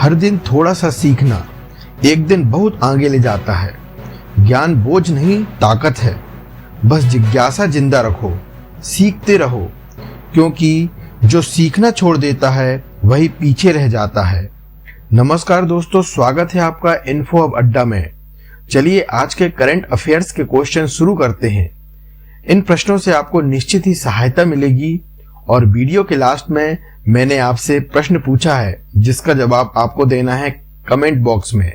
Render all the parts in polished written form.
हर दिन थोड़ा सा सीखना एक दिन बहुत आगे ले जाता है। ज्ञान बोझ नहीं, ताकत है। बस जिज्ञासा जिंदा रखो, सीखते रहो, क्योंकि जो सीखना छोड़ देता है वही पीछे रह जाता है। नमस्कार दोस्तों, स्वागत है आपका इन्फो अब अड्डा में। चलिए आज के करंट अफेयर्स के क्वेश्चन शुरू करते हैं। इन प्रश्नों से आपको निश्चित ही सहायता मिलेगी और वीडियो के लास्ट में मैंने आपसे प्रश्न पूछा है जिसका जवाब आपको देना है कमेंट बॉक्स में,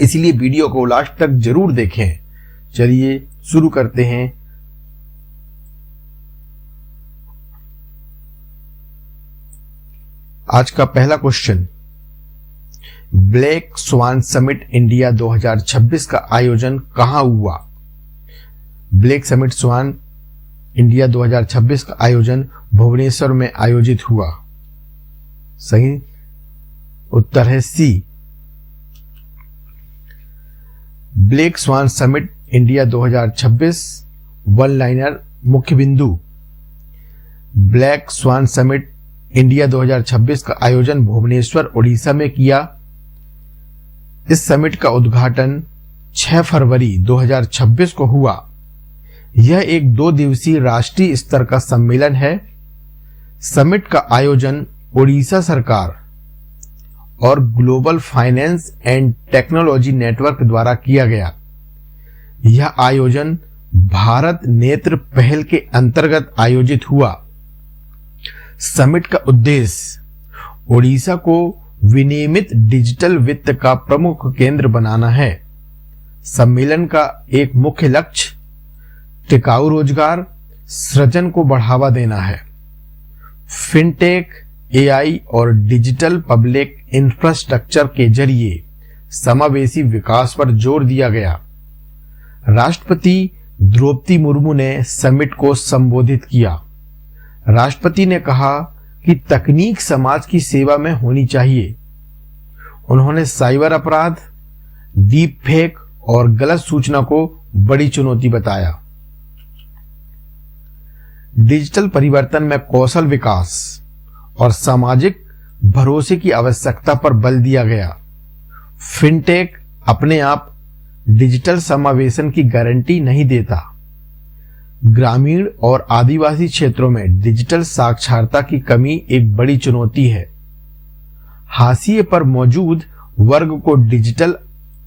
इसलिए वीडियो को लास्ट तक जरूर देखें। चलिए शुरू करते हैं। आज का पहला question, black swan summit India 2026 का आयोजन कहां हुआ? ब्लैक समिट स्वान इंडिया 2026 का आयोजन भुवनेश्वर में आयोजित हुआ। सही उत्तर है सी। Black swan summit India 2026 one liner मुख्य बिंदु। ब्लैक स्वान समिट इंडिया 2026 का आयोजन भुवनेश्वर ओडिशा में किया। इस समिट का उद्घाटन 6 फरवरी 2026 को हुआ। यह एक 2 दिवसीय राष्ट्रीय स्तर का सम्मेलन है। समिट का आयोजन ओडिशा सरकार और global finance and technology network द्वारा किया गया। यह आयोजन भारत नेत्र पहल के अंतर्गत आयोजित हुआ। समिट का उद्देश्य ओडिशा को विनियमित डिजिटल वित्त का प्रमुख केंद्र बनाना है। सम्मेलन का एक मुख्य लक्ष्य टिकाऊ रोजगार सृजन को बढ़ावा देना है। फिनटेक, एआई और डिजिटल पब्लिक इंफ्रास्ट्रक्चर के जरिए समावेशी विकास पर जोर दिया गया। राष्ट्रपति द्रौपदी मुर्मू ने समिट को संबोधित किया। राष्ट्रपति ने कहा कि तकनीक समाज की सेवा में होनी चाहिए। उन्होंने साइबर अपराध, डीप फेक और गलत सूचना को बड़ी चुनौती बताया। डिजिटल परिवर्तन में कौशल विकास और सामाजिक भरोसे की आवश्यकता पर बल दिया गया। फिनटेक अपने आप डिजिटल समावेशन की गारंटी नहीं देता। ग्रामीण और आदिवासी क्षेत्रों में डिजिटल साक्षरता की कमी एक बड़ी चुनौती है। हाशिए पर मौजूद वर्ग को डिजिटल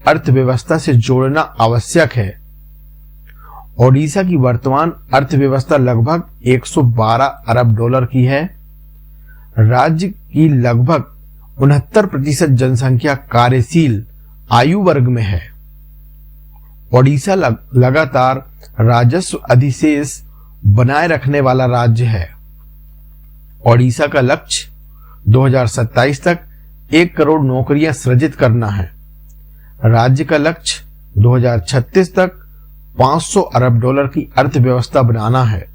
अर्थव्यवस्था से जोड़ना आवश्यक है। ओडिशा की वर्तमान अर्थव्यवस्था लगभग 112 अरब डॉलर की है। राज्य की लगभग 69% जनसंख्या कार्यशील आयु वर्ग में है। ओडिशा लगातार राजस्व अधिशेष बनाए रखने वाला राज्य है। ओडिशा का लक्ष्य 2027 तक 1 करोड़ नौकरियां सृजित करना है। राज्य का लक्ष्य 2036 तक 500 अरब डॉलर की अर्थव्यवस्था बनाना है।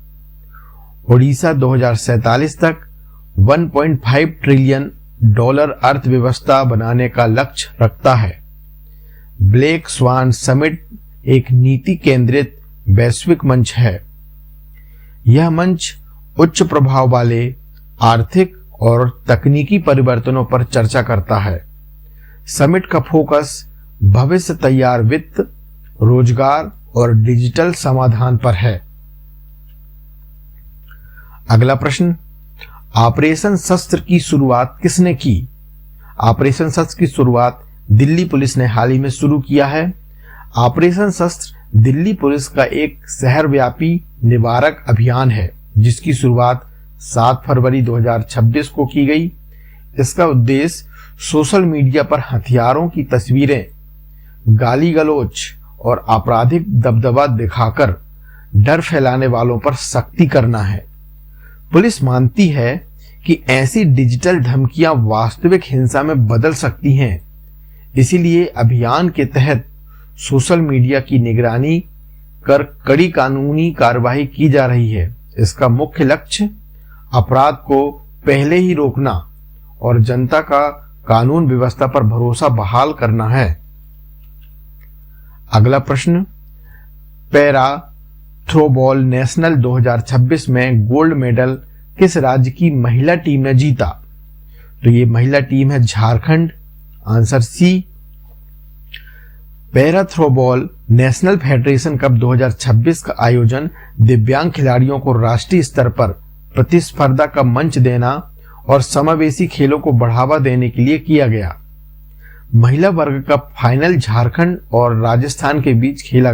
ओडिशा 2047 तक 1.5 ट्रिलियन डॉलर अर्थव्यवस्था बनाने का लक्ष्य रखता है। ब्लैक स्वान समिट एक नीति केंद्रित वैश्विक मंच है। यह मंच उच्च प्रभाव वाले आर्थिक और तकनीकी परिवर्तनों पर चर्चा करता है। समिट का फोकस भविष्य तैयार वित्त, रोजगार और डिजिटल समाधान पर है। अगला प्रश्न, ऑपरेशन शस्त्र की शुरुआत किसने की? ऑपरेशन शस्त्र की शुरुआत दिल्ली पुलिस ने हाल ही में शुरू किया है। ऑपरेशन शस्त्र दिल्ली पुलिस का एक शहरव्यापी निवारक अभियान है जिसकी शुरुआत 7 फरवरी 2026 को की गई। इसका उद्देश्य सोशल मीडिया पर हथियारों की तस्वीरें, गाली गलौज और आपराधिक दबदबा दिखाकर डर फैलाने वालों पर सख्ती करना है। पुलिस मानती है कि ऐसी डिजिटल धमकियां वास्तविक हिंसा में बदल सकती हैं। इसीलिए अभियान के तहत सोशल मीडिया की निगरानी कर कड़ी कानूनी कार्रवाई की जा रही है। इसका मुख्य लक्ष्य अपराध को पहले ही रोकना और जनता का कानून व्यवस्था पर भरोसा बहाल करना है। अगला प्रश्न, पैरा थ्रोबॉल नेशनल 2026 में गोल्ड मेडल किस राज्य की महिला टीम ने जीता? तो ये महिला टीम है Jharkhand. Answer C. Para throwball national federation cup 2026 का आयोजन दिव्यांग खिलाड़ियों को राष्ट्रीय स्तर पर प्रतिस्पर्धा का मंच देना और समावेशी खेलों को बढ़ावा देने के लिए किया गया। महिला वर्ग का फाइनल झारखंड और राजस्थान के बीच खेला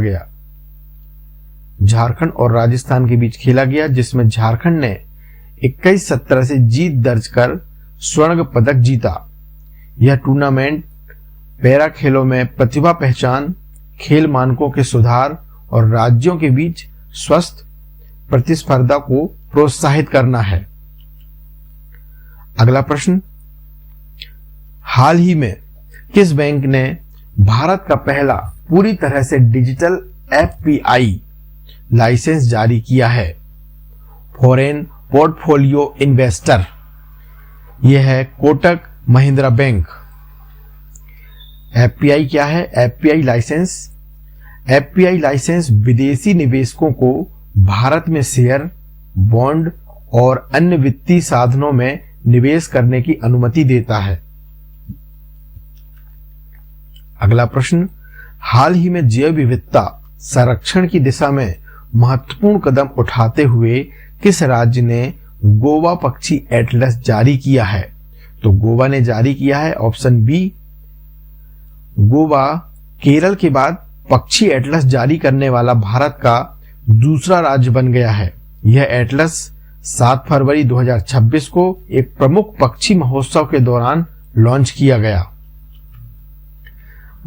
गया, जिसमें झारखंड ने 21-17 से जीत दर्ज कर स्वर्ण पदक जीता। यह टूर्नामेंट पैरा खेलों में प्रतिभा पहचान, खेल मानकों के सुधार और राज्यों के बीच स्वस्थ प्रतिस्पर्धा को प्रोत्साहित करना है। अगला प्रश्न, हाल ही में किस बैंक ने भारत का पहला पूरी तरह से डिजिटल FPI लाइसेंस जारी किया है? फॉरेन पोर्टफोलियो इन्वेस्टर, यह है कोटक महिंद्रा बैंक। FPI क्या है? FPI लाइसेंस विदेशी निवेशकों को भारत में शेयर, बॉन्ड और अन्य वित्तीय साधनों में निवेश करने की अनुमति देता है। अगला प्रश्न, हाल ही में जैव विविधता संरक्षण की दिशा में महत्वपूर्ण कदम उठाते हुए किस राज्य ने गोवा पक्षी एटलस जारी किया है? तो गोवा ने जारी किया है, ऑप्शन बी। गोवा केरल के बाद पक्षी एटलस जारी करने वाला भारत का दूसरा राज्य बन गया है। यह एटलस 7 फरवरी 2026 को एक प्रमुख पक्षी महोत्सव के दौरान लॉन्च किया गया।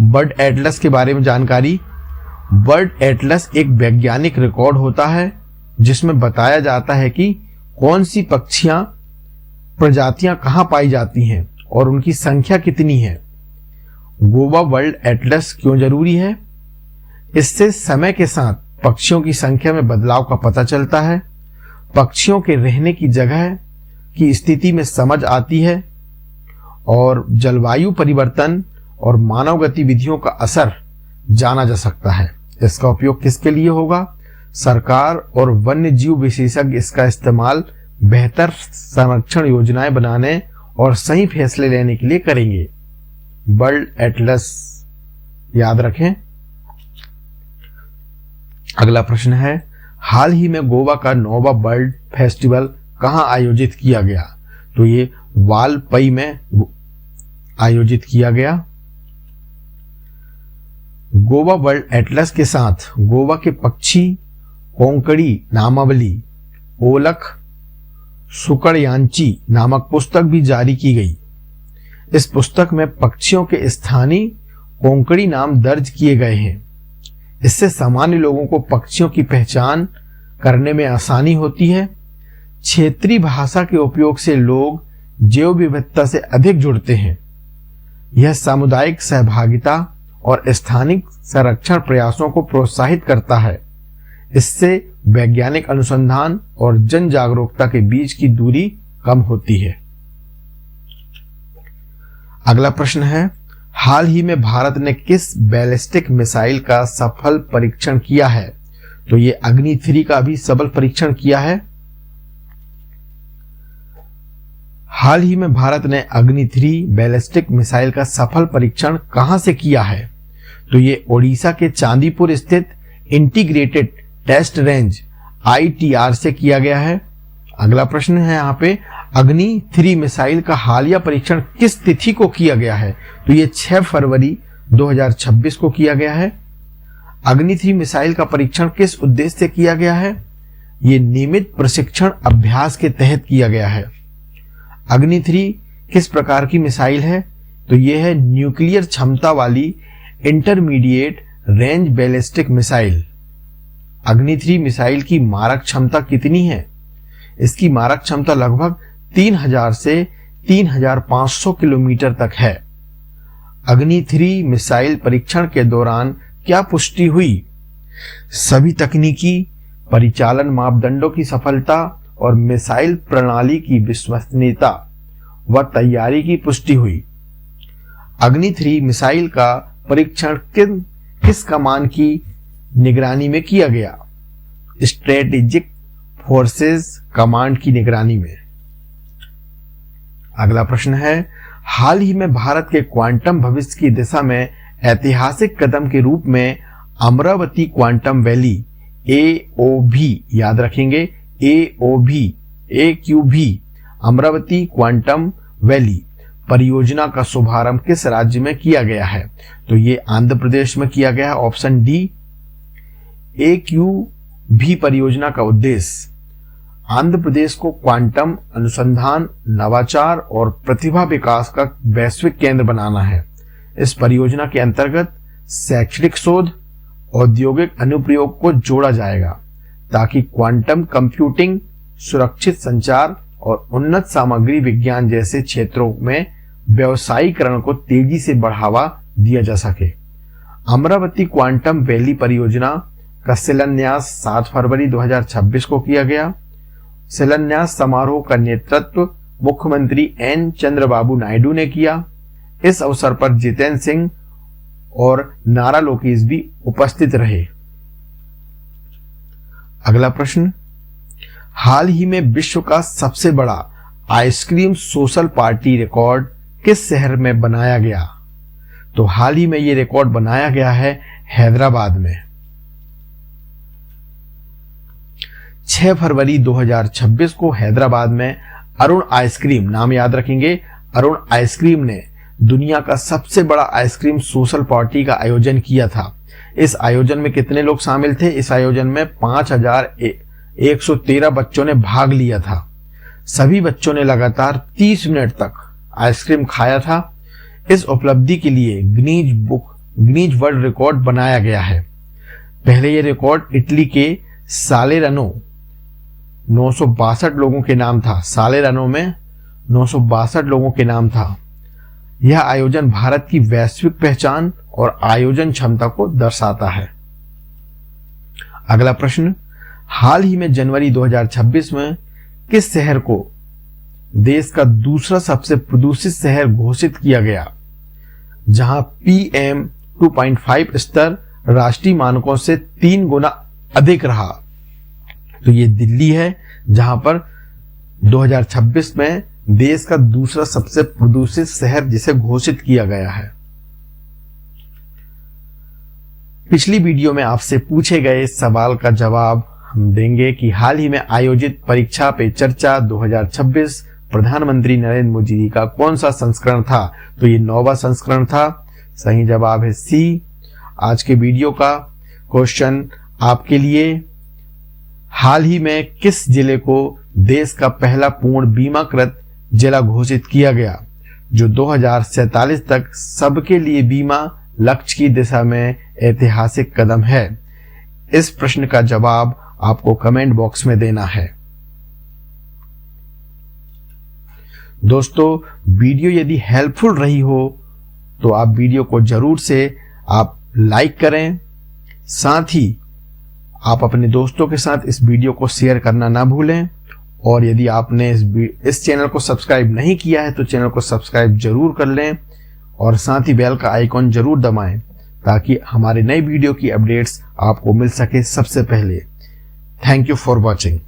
बर्ड एटलस के बारे में जानकारी। बर्ड एटलस एक वैज्ञानिक रिकॉर्ड होता है जिसमें बताया जाता है कि कौन सी पक्षियां प्रजातियां कहां पाई जाती हैं और उनकी संख्या कितनी है। गोवा वर्ल्ड एटलस क्यों जरूरी है? इससे समय के साथ पक्षियों की संख्या में बदलाव का पता चलता है, पक्षियों के रहने की जगह की स्थिति में समझ आती है और जलवायु परिवर्तन और मानव गतिविधियों का असर जाना जा सकता है। इसका उपयोग किसके लिए होगा? सरकार और वन्य जीव विशेषज्ञ इसका इस्तेमाल बेहतर संरक्षण योजनाएं बनाने और सही फैसले लेने के लिए करेंगे। बर्ड एटलस याद रखें। अगला प्रश्न है, हाल ही में गोवा का 9वां बर्ड फेस्टिवल कहां आयोजित किया गया? तो ये वालपई में आयोजित किया गया। गोवा वर्ल्ड एटलस के साथ गोवा के पक्षी कोंकणी नामावली ओलख सुकड़यांची नामक पुस्तक भी जारी की गई। इस पुस्तक में पक्षियों के स्थानीय कोंकणी नाम दर्ज किए गए हैं। इससे सामान्य लोगों को पक्षियों की पहचान करने में आसानी होती है। क्षेत्रीय भाषा के उपयोग से लोग जैव विविधता से अधिक जुड़ते हैं। यह सामुदायिक सहभागिता और स्थानिक संरक्षण प्रयासों को प्रोत्साहित करता है। इससे वैज्ञानिक अनुसंधान और जन जागरूकता के बीच की दूरी कम होती है। अगला प्रश्न है, हाल ही में भारत ने किस बैलिस्टिक मिसाइल का सफल परीक्षण किया है? तो ये अग्नि 3 का भी सफल परीक्षण किया है। हाल ही में भारत ने अग्नि 3 बैलिस्टिक मिसाइल का सफल परीक्षण कहां से किया है? तो ये ओडिशा के चांदीपुर स्थित इंटीग्रेटेड टेस्ट रेंज ITR से किया गया है। अगला प्रश्न है यहाँ पे, अग्नि 3 मिसाइल का हालिया परीक्षण किस तिथि को किया गया है? तो ये 6 फरवरी 2026 को किया गया है। अग्नि 3 मिसाइल का परीक्षण किस उद्देश्य से किया गया है? ये नियमित प्रशिक्षण अभ्यास के तहत किया गया है। अग्नि 3 किस प्रकार की मिसाइल है? तो यह है न्यूक्लियर क्षमता वाली इंटरमीडिएट रेंज बैलिस्टिक मिसाइल। अग्नि 3 मिसाइल की मारक क्षमता कितनी है? इसकी मारक क्षमता लगभग 3000 से 3500 किलोमीटर तक है। अग्नि 3 मिसाइल परीक्षण के दौरान क्या पुष्टि हुई? सभी तकनीकी परिचालन मापदंडों की सफलता और मिसाइल प्रणाली की विश्वसनीयता व तैयारी की पुष्टि हुई। अग्नि 3 मिसाइल का परीक्षण किस कमान की निगरानी में किया गया? स्ट्रेटेजिक फोर्सेस कमांड की निगरानी में। अगला प्रश्न है, हाल ही में भारत के क्वांटम भविष्य की दिशा में ऐतिहासिक कदम के रूप में अमरावती क्वांटम वैली AOV, याद रखेंगे AQV, अमरावती क्वांटम वैली परियोजना का शुभारंभ किस राज्य में किया गया है? तो ये आंध्र प्रदेश में किया गया है, ऑप्शन डी। AQV परियोजना का उद्देश्य आंध्र प्रदेश को क्वांटम अनुसंधान, नवाचार और प्रतिभा विकास का वैश्विक केंद्र बनाना है। इस परियोजना के अंतर्गत शैक्षणिक शोध, औद्योगिक अनुप्रयोग को जोड़ा जाएगा ताकि क्वांटम कंप्यूटिंग, सुरक्षित संचार और उन्नत सामग्री विज्ञान जैसे क्षेत्रों में व्यवसायीकरण को तेजी से बढ़ावा दिया जा सके। अमरावती क्वांटम वैली परियोजना का शिलान्यास 7 फरवरी 2026 को किया गया। शिलान्यास समारोह का नेतृत्व मुख्यमंत्री N. चंद्रबाबू नायडू ने किया। इस अवसर पर जितेंद्र सिंह और नारा लोकेश भी उपस्थित रहे। अगला प्रश्न, हाल ही में विश्व का सबसे बड़ा आइसक्रीम सोशल पार्टी रिकॉर्ड किस शहर में बनाया गया? तो हाल ही में यह रिकॉर्ड बनाया गया है हैदराबाद में। 6 फरवरी 2026 को हैदराबाद में अरुण आइसक्रीम, नाम याद रखेंगे, अरुण आइसक्रीम ने दुनिया का सबसे बड़ा आइसक्रीम सोशल पार्टी का आयोजन किया था। इस आयोजन में कितने लोग शामिल थे? इस आयोजन में 5113 बच्चों ने भाग लिया था। सभी बच्चों ने लगातार 30 मिनट तक आइसक्रीम खाया था। इस उपलब्धि के लिए गिनीज वर्ल्ड रिकॉर्ड बनाया गया है। पहले यह रिकॉर्ड इटली के सालेरनो 962 लोगों के नाम था। सालेरनो में 962 लोगों के नाम था। यह आयोजन भारत की वैश्विक पहचान और आयोजन क्षमता को दर्शाता है। अगला प्रश्न, हाल ही में जनवरी 2026 में किस शहर को देश का दूसरा सबसे प्रदूषित शहर घोषित किया गया, जहां PM 2.5 स्तर राष्ट्रीय मानकों से 3 गुना अधिक रहा? तो ये दिल्ली है, जहां पर 2026 में देश का दूसरा सबसे प्रदूषित शहर जिसे घोषित किया गया है। पिछली वीडियो में आपसे पूछे गए सवाल का जवाब हम देंगे कि हाल ही में आयोजित परीक्षा पे चर्चा 2026 प्रधानमंत्री नरेंद्र मोदी जी का कौन सा संस्करण था? तो ये 9वां संस्करण था। सही जवाब है सी। आज के वीडियो का क्वेश्चन आपके लिए, हाल ही में किस जिले को देश का पहला पूर्ण बीमाकृत जिला घोषित किया गया, जो 2047 तक सबके लिए बीमा लक्ष्य की दिशा में ऐतिहासिक कदम है? इस प्रश्न का जवाब आपको कमेंट बॉक्स में देना है। दोस्तों, वीडियो यदि हेल्पफुल रही हो तो आप वीडियो को जरूर से आप लाइक करें। साथ ही आप अपने दोस्तों के साथ इस वीडियो को शेयर करना ना भूलें। और यदि आपने इस चैनल को सब्सक्राइब नहीं किया है तो चैनल को सब्सक्राइब जरूर कर लें और साथ ही बेल का आइकॉन जरूर दबाएं ताकि हमारे नए वीडियो की अपडेट्स आपको मिल सके सबसे पहले। Thank you for watching.